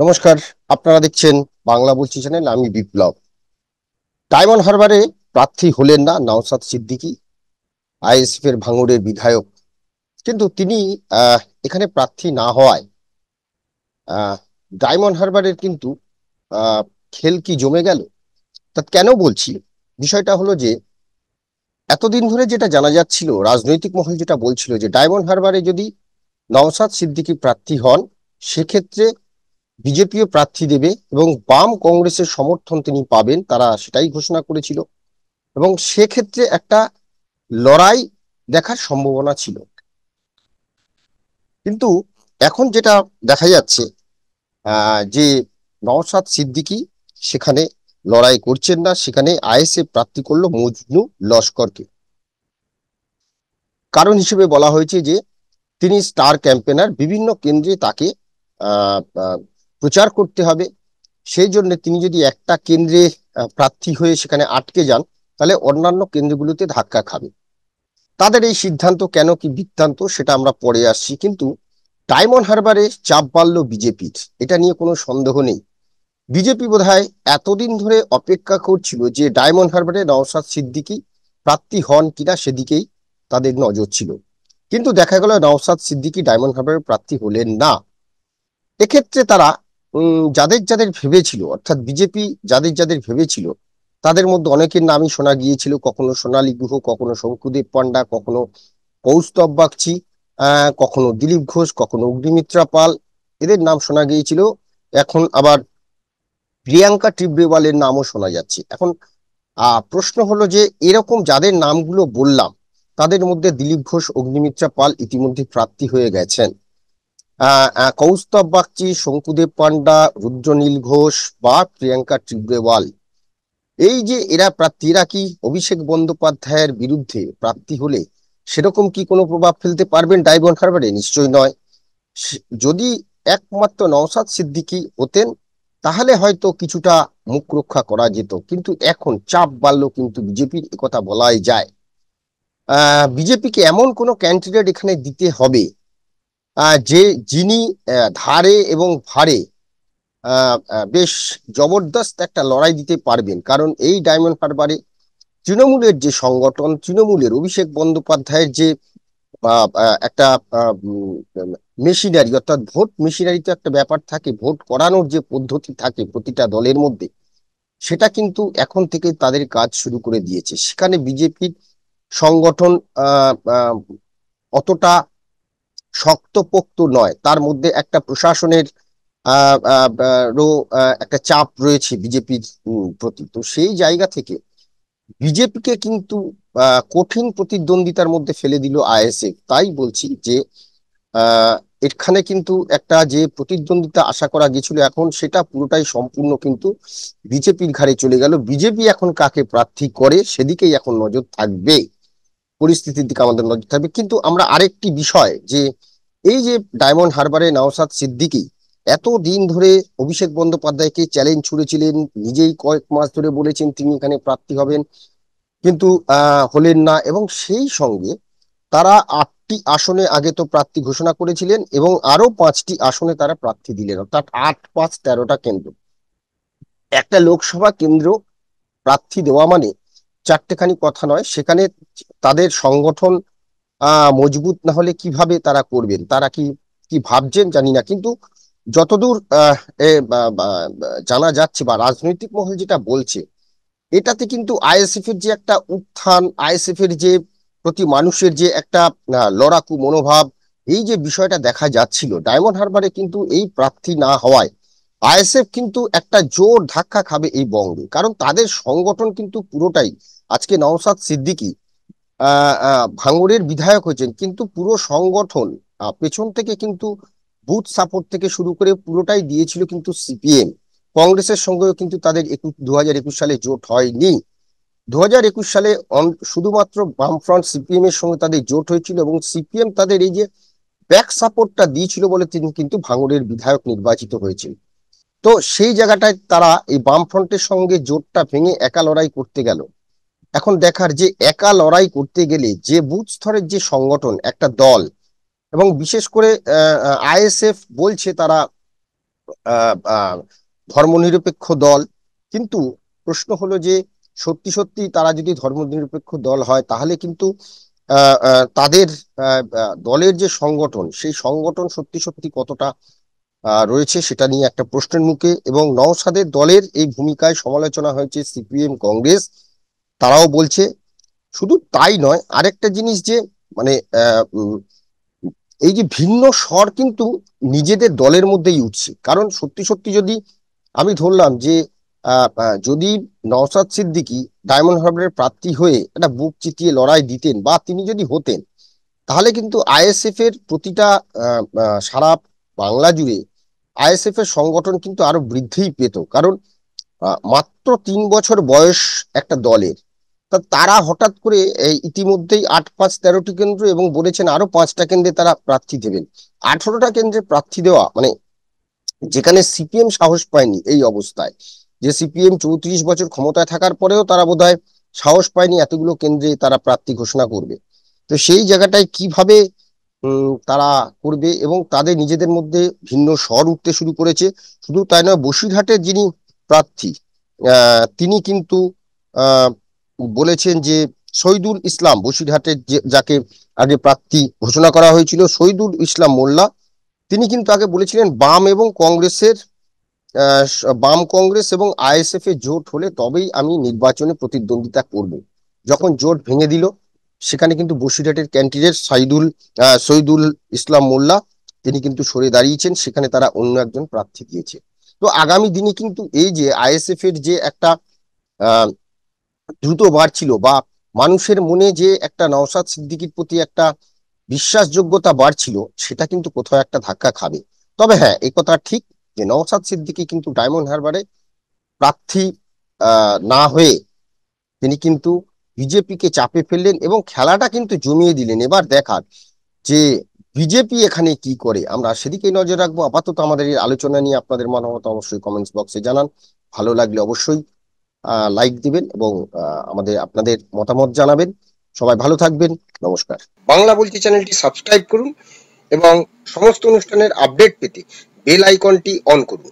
নমস্কার। আপনারা দেখছেন বাংলা বলছি চ্যানেল। আমি বিপ্লব। ডায়মন্ড হারবারে প্রার্থী হলেন না নওশাদ সিদ্দিকী, আইএসএফ এর ভাঙড়ের বিধায়ক। কিন্তু তিনি এখানে প্রার্থী না হওয়ায় আহ, ডায়মন্ড হারবারের কিন্তু আহ, খেল কি জমে গেল। তা কেন বলছি, বিষয়টা হলো যে এতদিন ধরে যেটা জানা যাচ্ছিল, রাজনৈতিক মহল যেটা বলছিল যে ডায়মন্ড হারবারে যদি নওশাদ সিদ্দিকী প্রার্থী হন, সেক্ষেত্রে বিজেপিও প্রার্থী দেবে এবং বাম কংগ্রেসের সমর্থন তিনি পাবেন, তারা সেটাই ঘোষণা করেছিল। এবং সেক্ষেত্রে একটা লড়াই দেখার সম্ভাবনা ছিল। কিন্তু এখন যেটা দেখা যাচ্ছে, যে নওশাদ সিদ্দিকী সেখানে লড়াই করছেন না, সেখানে আইএসএফ প্রার্থী করলো মজনু লস্করকে। কারণ হিসেবে বলা হয়েছে যে তিনি স্টার ক্যাম্পেনার, বিভিন্ন কেন্দ্রে তাকে আহ আহ, প্রচার করতে হবে। সেই জন্য তিনি যদি একটা কেন্দ্রে প্রার্থী হয়ে সেখানে আটকে যান, তাহলে অন্যান্য কেন্দ্রগুলোতে ধাক্কা খাবে। তাদের এই সিদ্ধান্ত কেন, কি বৃত্তান্ত, সেটা আমরা পরে আসছি। কিন্তু ডায়মন্ড হারবারে চাপ বাড়ল বিজেপির, এটা নিয়ে কোনো সন্দেহ নেই। বিজেপি বোধহয় এতদিন ধরে অপেক্ষা করছিল যে ডায়মন্ড হারবারে নওশাদ সিদ্দিকী প্রার্থী হন কিনা, সেদিকেই তাদের নজর ছিল। কিন্তু দেখা গেল নওশাদ সিদ্দিকী ডায়মন্ড হারবারে প্রার্থী হলেন না। এক্ষেত্রে তারা যাদের যাদের ভেবেছিল, অর্থাৎ বিজেপি যাদের যাদের ভেবেছিল, তাদের মধ্যে অনেকের নামই শোনা গিয়েছিল। কখনো সোনালী গুহ, কখনো শঙ্কুদেব পান্ডা, কখনো কৌস্তব বাগচি, কখনো দিলীপ ঘোষ, কখনো অগ্নিমিত্রা পাল, এদের নাম শোনা গিয়েছিল। এখন আবার প্রিয়াঙ্কা টিবরেওয়ালের নামও শোনা যাচ্ছে। এখন প্রশ্ন হলো যে এরকম যাদের নামগুলো বললাম, তাদের মধ্যে দিলীপ ঘোষ, অগ্নিমিত্রা পাল ইতিমধ্যে প্রার্থী হয়ে গেছেন। কৌস্তব বাগচি, শঙ্কুদেব পান্ডা, রুদ্রনীল ঘোষ বা প্রিয়াঙ্কা টিবরেওয়াল, এই যে এরা প্রার্থী, এরা কি অভিষেক বন্দ্যোপাধ্যায়ের বিরুদ্ধে প্রার্থী হলে সেরকম কি কোনো প্রভাব ফেলতে পারবেন ডায়মন্ড হারবারে? নিশ্চয়ই নয়। যদি একমাত্র নওশাদ সিদ্দিকী হতেন, তাহলে হয়তো কিছুটা মুখ রক্ষা করা যেত। কিন্তু এখন চাপ বাড়লো, কিন্তু বিজেপির কথা বলাই যায়। বিজেপিকে এমন কোন ক্যান্ডিডেট এখানে দিতে হবে, যে যিনি ধারে এবং ভারে বেশ জবরদস্ত একটা লড়াই দিতে পারবেন। কারণ এই ডায়মন্ড হারবারে তৃণমূলের যে সংগঠন, তৃণমূলের অভিষেক বন্দ্যোপাধ্যায়ের যে একটা মেশিনারি, অর্থাৎ ভোট মেশিনারি, তো একটা ব্যাপার থাকে, ভোট করানোর যে পদ্ধতি থাকে প্রতিটা দলের মধ্যে, সেটা কিন্তু এখন থেকে তাদের কাজ শুরু করে দিয়েছে। সেখানে বিজেপির সংগঠন আহ আহ, অতটা শক্তপোক্ত নয়, তার মধ্যে একটা প্রশাসনের আহ আহ আহ, একটা চাপ রয়েছে বিজেপির প্রতি। তো সেই জায়গা থেকে বিজেপিকে কিন্তু কঠিন প্রতিদ্বন্দ্বিতার মধ্যে ফেলে দিল আইএসএফ। তাই বলছি যে আহ এখানে কিন্তু একটা যে প্রতিদ্বন্দ্বিতা আশা করা গেছিল, এখন সেটা পুরোটাই সম্পূর্ণ কিন্তু বিজেপির ঘাড়ে চলে গেল। বিজেপি এখন কাকে প্রার্থী করে সেদিকেই এখন নজর থাকবে, পরিস্থিতির দিকে আমাদের নজর থাকবে। কিন্তু আমরা আরেকটি বিষয়, যে এই যে ডায়মন্ড হারবারে নওশাদ সিদ্দিকী এত দিন ধরে অভিষেক বন্দ্যোপাধ্যায়কে চ্যালেঞ্জ ছুড়েছিলেন, নিজেই কয়েক মাস ধরে বলেছেন তিনি এখানে প্রার্থী হবেন, কিন্তু হলেন না। এবং সেই সঙ্গে তারা 8টি আসনে আগে তো প্রার্থী ঘোষণা করেছিলেন এবং আরো 5টি আসনে তারা প্রার্থী দিলেন, অর্থাৎ 8, 5, 13টা কেন্দ্র। একটা লোকসভা কেন্দ্র প্রার্থী দেওয়া মানে চারটেখানি কথা নয়। সেখানে তাদের সংগঠন মজবুত না হলে কিভাবে তারা করবেন, তারা কি কি ভাবছেন জানি না। কিন্তু যতদূর জানা যাচ্ছে বা রাজনৈতিক মহল যেটা বলছে, এটাতে কিন্তু আইএসএফ এর যে একটা উত্থান, আইএসএফ এর যে প্রতি মানুষের যে একটা লড়াকু মনোভাব, এই যে বিষয়টা দেখা যাচ্ছিল ডায়মন্ড হারবারে, কিন্তু এই প্রার্থী না হওয়ায় আইএসএফ কিন্তু একটা জোর ধাক্কা খাবে এই বঙ্গে। কারণ তাদের সংগঠন কিন্তু পুরোটাই, আজকে নওশাদ সিদ্দিকী ভাঙড়ের বিধায়ক হয়েছেন, কিন্তু পুরো সংগঠন পেছন থেকে কিন্তু বুথ সাপোর্ট থেকে শুরু করে পুরোটাই দিয়েছিল কিন্তু সিপিএম। কংগ্রেসের সঙ্গেও কিন্তু তাদের 2021 সালে জোট হয়নি। 2021 সালে শুধুমাত্র বামফ্রন্ট সিপিএম এর সঙ্গে তাদের জোট হয়েছিল এবং সিপিএম তাদের এই যে ব্যাক সাপোর্টটা দিয়েছিল বলে তিনি কিন্তু ভাঙড়ের বিধায়ক নির্বাচিত হয়েছিল। তো সেই জায়গাটায় তারা এই বামফ্রন্টের সঙ্গে জোটটা ভেঙে একা লড়াই করতে গেল। এখন দেখার যে একা লড়াই করতে গেলে যে বুথ স্তরের যে সংগঠন, একটা দল, এবং বিশেষ করে আইএসএফ বলছে তারা আহ আহ, ধর্মনিরপেক্ষ দল। কিন্তু প্রশ্ন হলো যে সত্যি সত্যি তারা যদি ধর্মনিরপেক্ষ দল হয় তাহলে কিন্তু তাদের দলের যে সংগঠন, সেই সংগঠন সত্যি সত্যি কতটা রয়েছে সেটা নিয়ে একটা প্রশ্নের মুখে। এবং নওশাদের দলের এই ভূমিকায় সমালোচনা হয়েছে সিপিএম, কংগ্রেস, তারাও বলছে। শুধু তাই নয়, আরেকটা জিনিস যে মানে এই যে ভিন্ন স্বর কিন্তু নিজেদের দলের মধ্যেই উঠছে। কারণ সত্যি সত্যি যদি আমি ধরলাম যে যদি নওশাদ সিদ্দিকী ডায়মন্ড হারবারের প্রার্থী হয়ে একটা বুক চিতিয়ে লড়াই দিতেন বা তিনি যদি হতেন, তাহলে কিন্তু আইএসএফ এর প্রতিটা সারা বাংলা জুড়ে আইএসএফ এর সংগঠন কিন্তু আরো বৃদ্ধিই পেত। কারণ মাত্র 3 বছর বয়স একটা দলের, তা তারা হঠাৎ করে এই ইতিমধ্যেই 8, 5, 13টি কেন্দ্র এবং বলেছেন আরো 5টা কেন্দ্রে তারা প্রার্থী দেবেন। 18টা কেন্দ্রে প্রার্থী দেওয়া মানে, যেখানে সিপিএম সাহস পায়নি এই অবস্থায়, যে সিপিএম 34 বছর ক্ষমতায় থাকার পরেও তারা বোধহয় সাহস পায়নি এতগুলো কেন্দ্রে তারা প্রার্থী ঘোষণা করবে। তো সেই জায়গাটায় কিভাবে তারা করবে, এবং তাদের নিজেদের মধ্যে ভিন্ন স্বর উঠতে শুরু করেছে। শুধু তাই নয়, বসিরহাটের যিনি প্রার্থী তিনি কিন্তু আহ বলেছেন যে শহীদুল ইসলাম, বসিরহাটের যাকে আগে প্রার্থী ঘোষণা করা হয়েছিল শহীদুল ইসলাম মোল্লা, তিনি কিন্তু আগে বলেছিলেন বাম কংগ্রেস এবং আইএসএফ এর জোট হলে তবেই আমি নির্বাচনে প্রতিদ্বন্দ্বিতা করব। যখন জোট ভেঙে দিল, সেখানে কিন্তু বসিরহাটের ক্যান্ডিডেট শহীদুল ইসলাম মোল্লা তিনি কিন্তু সরে দাঁড়িয়েছেন, সেখানে তারা অন্য একজন প্রার্থী দিয়েছে। তো আগামী দিনে কিন্তু এই যে আইএসএফ এর যে একটা আহ দ্রুত বাড়ছিল, বা মানুষের মনে যে একটা নওশাদ সিদ্দিকীর প্রতি একটা বিশ্বাসযোগ্যতা বাড়ছিল, সেটা কিন্তু কোথাও একটা ধাক্কা খাবে। তবে হ্যাঁ, এই কথা ঠিক যে নওশাদ সিদ্দিকী কিন্তু ডায়মন্ড হারবারে প্রার্থী না হয়ে তিনি কিন্তু বিজেপি কে চাপে ফেললেন এবং খেলাটা কিন্তু জমিয়ে দিলেন। এবার দেখার যে বিজেপি এখানে কি করে, আমরা সেদিকেই নজর রাখবো। আপাতত আমাদের এই আলোচনা নিয়ে আপনাদের মতামত অবশ্যই কমেন্টস বক্সে জানান। ভালো লাগলে অবশ্যই লাইক দিবেন এবং আমাদের আপনাদের মতামত জানাবেন। সবাই ভালো থাকবেন। নমস্কার। বাংলা বলছি চ্যানেলটি সাবস্ক্রাইব করুন এবং সমস্ত অনুষ্ঠানের আপডেট পেতে বেল আইকনটি অন করুন।